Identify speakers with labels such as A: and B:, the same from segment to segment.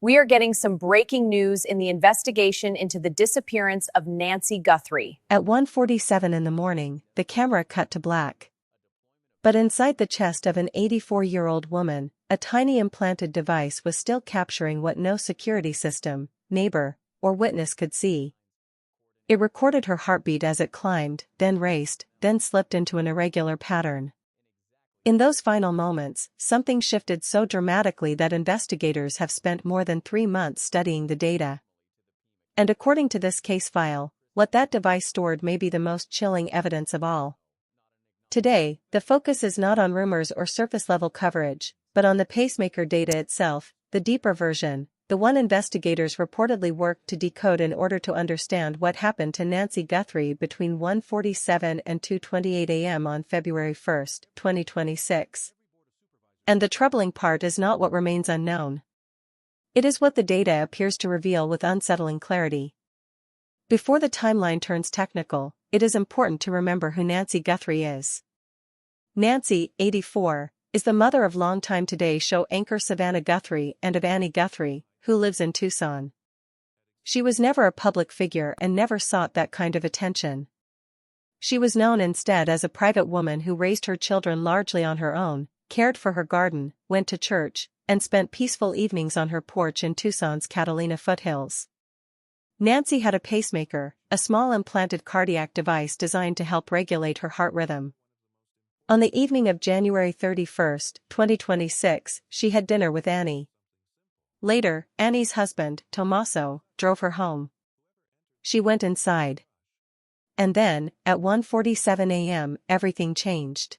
A: We are getting some breaking news in the investigation into the disappearance of Nancy Guthrie.
B: At 1:47 in the morning, the camera cut to black. But inside the chest of an 84-year-old woman, a tiny implanted device was still capturing what no security system, neighbor, or witness could see. It recorded her heartbeat as it climbed, then raced, then slipped into an irregular pattern. In those final moments, something shifted so dramatically that investigators have spent more than 3 months studying the data. And according to this case file, what that device stored may be the most chilling evidence of all. Today, the focus is not on rumors or surface-level coverage, but on the pacemaker data itself, the deeper version, the one investigators reportedly worked to decode in order to understand what happened to Nancy Guthrie between 1:47 and 2:28 a.m. on February 1, 2026. And the troubling part is not what remains unknown. It is what the data appears to reveal with unsettling clarity. Before the timeline turns technical, it is important to remember who Nancy Guthrie is. Nancy, 84, is the mother of longtime Today Show anchor Savannah Guthrie and of Annie Guthrie, who lives in Tucson. She was never a public figure and never sought that kind of attention. She was known instead as a private woman who raised her children largely on her own, cared for her garden, went to church, and spent peaceful evenings on her porch in Tucson's Catalina foothills. Nancy had a pacemaker, a small implanted cardiac device designed to help regulate her heart rhythm. On the evening of January 31, 2026, she had dinner with Annie. Later, Annie's husband, Tommaso, drove her home. She went inside. And then, at 1:47 a.m., everything changed.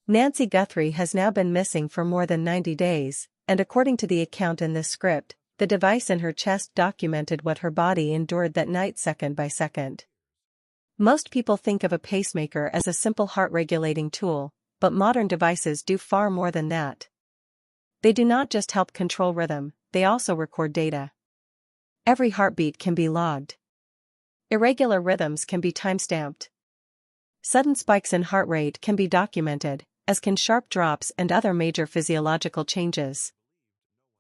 B: Nancy Guthrie has now been missing for more than 90 days, and according to the account in this script, the device in her chest documented what her body endured that night second by second. Most people think of a pacemaker as a simple heart-regulating tool, but modern devices do far more than that. They do not just help control rhythm, they also record data. Every heartbeat can be logged. Irregular rhythms can be timestamped. Sudden spikes in heart rate can be documented, as can sharp drops and other major physiological changes.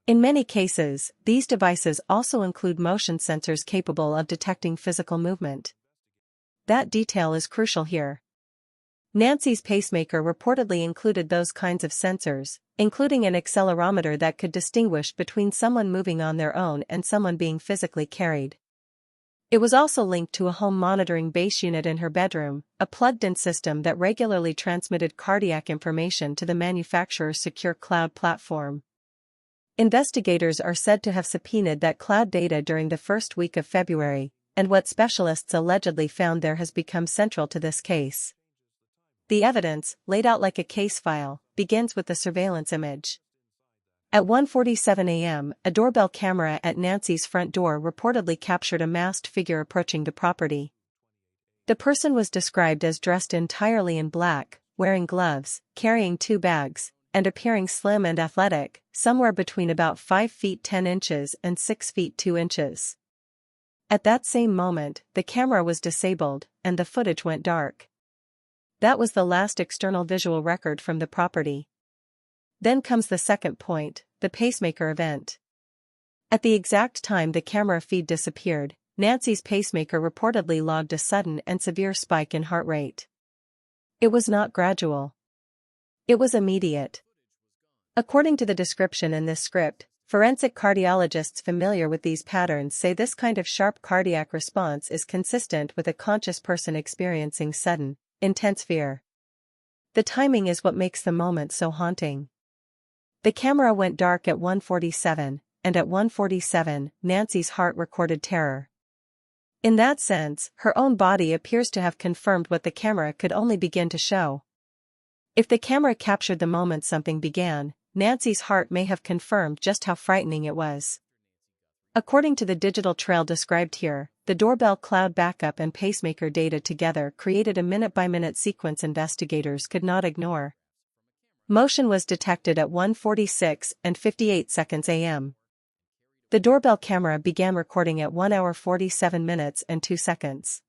B: In many cases, these devices also include motion sensors capable of detecting physical movement. That detail is crucial here. Nancy's pacemaker reportedly included those kinds of sensors, including an accelerometer that could distinguish between someone moving on their own and someone being physically carried. It was also linked to a home monitoring base unit in her bedroom, a plugged-in system that regularly transmitted cardiac information to the manufacturer's secure cloud platform. Investigators are said to have subpoenaed that cloud data during the first week of February, and what specialists allegedly found there has become central to this case. The evidence, laid out like a case file, begins with the surveillance image. At 1:47 a.m., a doorbell camera at Nancy's front door reportedly captured a masked figure approaching the property. The person was described as dressed entirely in black, wearing gloves, carrying 2 bags, and appearing slim and athletic, somewhere between about 5 feet 10 inches and 6 feet 2 inches. At that same moment, the camera was disabled, and the footage went dark. That was the last external visual record from the property. Then comes the second point, the pacemaker event. At the exact time the camera feed disappeared, Nancy's pacemaker reportedly logged a sudden and severe spike in heart rate. It was not gradual. It was immediate. According to the description in this script, forensic cardiologists familiar with these patterns say this kind of sharp cardiac response is consistent with a conscious person experiencing sudden, intense fear. The timing is what makes the moment so haunting. The camera went dark at 1:47, and at 1:47, Nancy's heart recorded terror. In that sense, her own body appears to have confirmed what the camera could only begin to show. If the camera captured the moment something began, Nancy's heart may have confirmed just how frightening it was. According to the digital trail described here, the doorbell cloud backup and pacemaker data together created a minute-by-minute sequence investigators could not ignore. Motion was detected at 1:46 and 58 seconds a.m. The doorbell camera began recording at 1 hour 47 minutes and 2 seconds.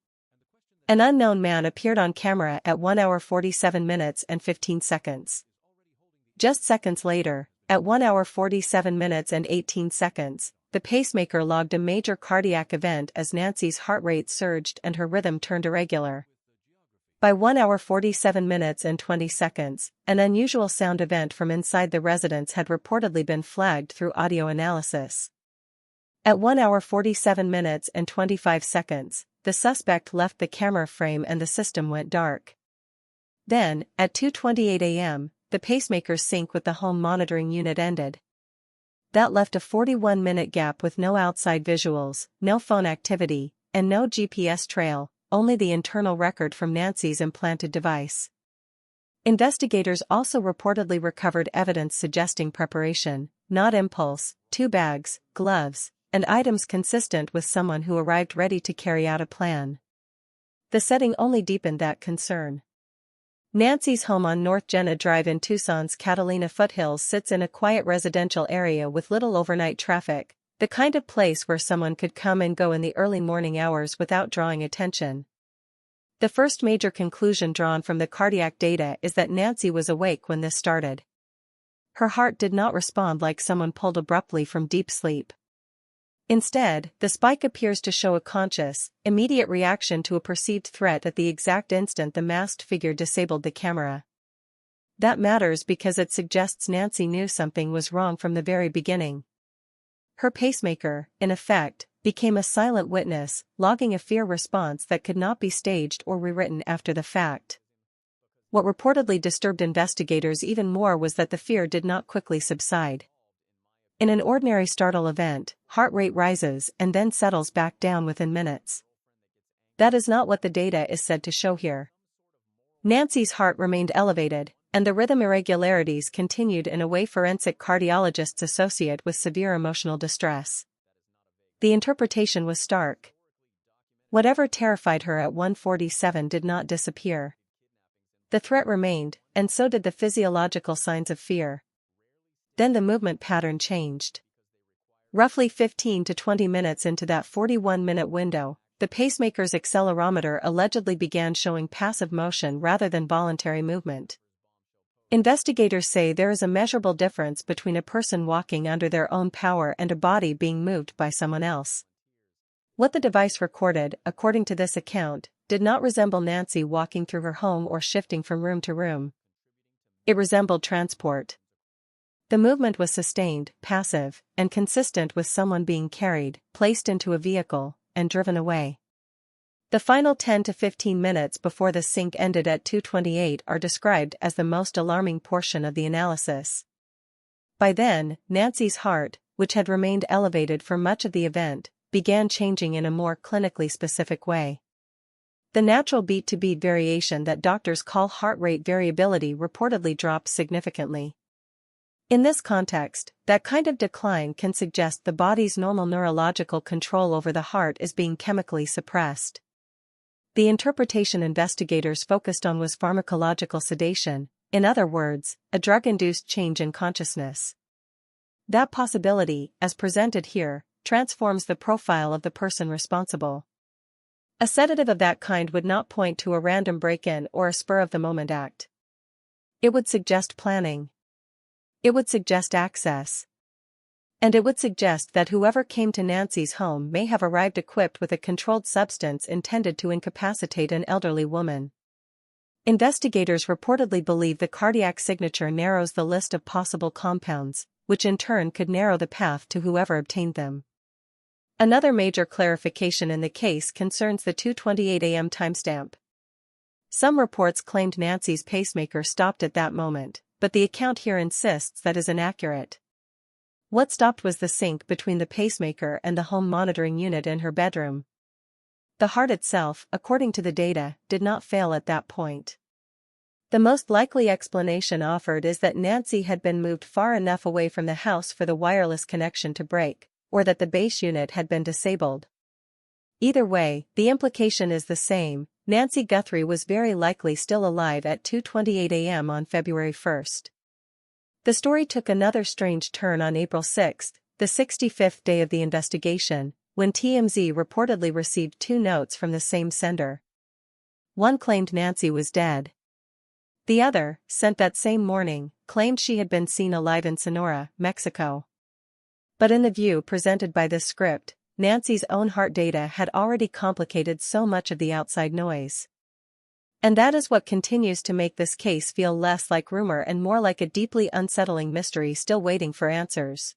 B: An unknown man appeared on camera at 1 hour 47 minutes and 15 seconds. Just seconds later, at 1 hour 47 minutes and 18 seconds, the pacemaker logged a major cardiac event as Nancy's heart rate surged and her rhythm turned irregular. By 1 hour 47 minutes and 20 seconds, an unusual sound event from inside the residence had reportedly been flagged through audio analysis. At 1 hour 47 minutes and 25 seconds, the suspect left the camera frame and the system went dark. Then, at 2:28 a.m., the pacemaker's sync with the home monitoring unit ended. That left a 41-minute gap with no outside visuals, no phone activity, and no GPS trail, only the internal record from Nancy's implanted device. Investigators also reportedly recovered evidence suggesting preparation, not impulse, 2 bags, gloves, and items consistent with someone who arrived ready to carry out a plan. The setting only deepened that concern. Nancy's home on North Jenna Drive in Tucson's Catalina foothills sits in a quiet residential area with little overnight traffic, the kind of place where someone could come and go in the early morning hours without drawing attention. The first major conclusion drawn from the cardiac data is that Nancy was awake when this started. Her heart did not respond like someone pulled abruptly from deep sleep. Instead, the spike appears to show a conscious, immediate reaction to a perceived threat at the exact instant the masked figure disabled the camera. That matters because it suggests Nancy knew something was wrong from the very beginning. Her pacemaker, in effect, became a silent witness, logging a fear response that could not be staged or rewritten after the fact. What reportedly disturbed investigators even more was that the fear did not quickly subside. In an ordinary startle event, heart rate rises and then settles back down within minutes. That is not what the data is said to show here. Nancy's heart remained elevated, and the rhythm irregularities continued in a way forensic cardiologists associate with severe emotional distress. The interpretation was stark. Whatever terrified her at 1:47 did not disappear. The threat remained, and so did the physiological signs of fear. Then the movement pattern changed. Roughly 15 to 20 minutes into that 41-minute window, the pacemaker's accelerometer allegedly began showing passive motion rather than voluntary movement. Investigators say there is a measurable difference between a person walking under their own power and a body being moved by someone else. What the device recorded, according to this account, did not resemble Nancy walking through her home or shifting from room to room. It resembled transport. The movement was sustained, passive, and consistent with someone being carried, placed into a vehicle, and driven away. The final 10 to 15 minutes before the sync ended at 2:28 are described as the most alarming portion of the analysis. By then, Nancy's heart, which had remained elevated for much of the event, began changing in a more clinically specific way. The natural beat-to-beat variation that doctors call heart rate variability reportedly dropped significantly. In this context, that kind of decline can suggest the body's normal neurological control over the heart is being chemically suppressed. The interpretation investigators focused on was pharmacological sedation, in other words, a drug-induced change in consciousness. That possibility, as presented here, transforms the profile of the person responsible. A sedative of that kind would not point to a random break-in or a spur-of-the-moment act. It would suggest planning. It would suggest access. And it would suggest that whoever came to Nancy's home may have arrived equipped with a controlled substance intended to incapacitate an elderly woman. Investigators reportedly believe the cardiac signature narrows the list of possible compounds, which in turn could narrow the path to whoever obtained them. Another major clarification in the case concerns the 2:28 a.m. timestamp. Some reports claimed Nancy's pacemaker stopped at that moment, but the account here insists that is inaccurate. What stopped was the sync between the pacemaker and the home monitoring unit in her bedroom. The heart itself, according to the data, did not fail at that point. The most likely explanation offered is that Nancy had been moved far enough away from the house for the wireless connection to break, or that the base unit had been disabled. Either way, the implication is the same. Nancy Guthrie was very likely still alive at 2:28 a.m. on February 1st. The story took another strange turn on April 6, the 65th day of the investigation, when TMZ reportedly received 2 notes from the same sender. One claimed Nancy was dead. The other, sent that same morning, claimed she had been seen alive in Sonora, Mexico. But in the view presented by this script, Nancy's own heart data had already complicated so much of the outside noise. And that is what continues to make this case feel less like rumor and more like a deeply unsettling mystery still waiting for answers.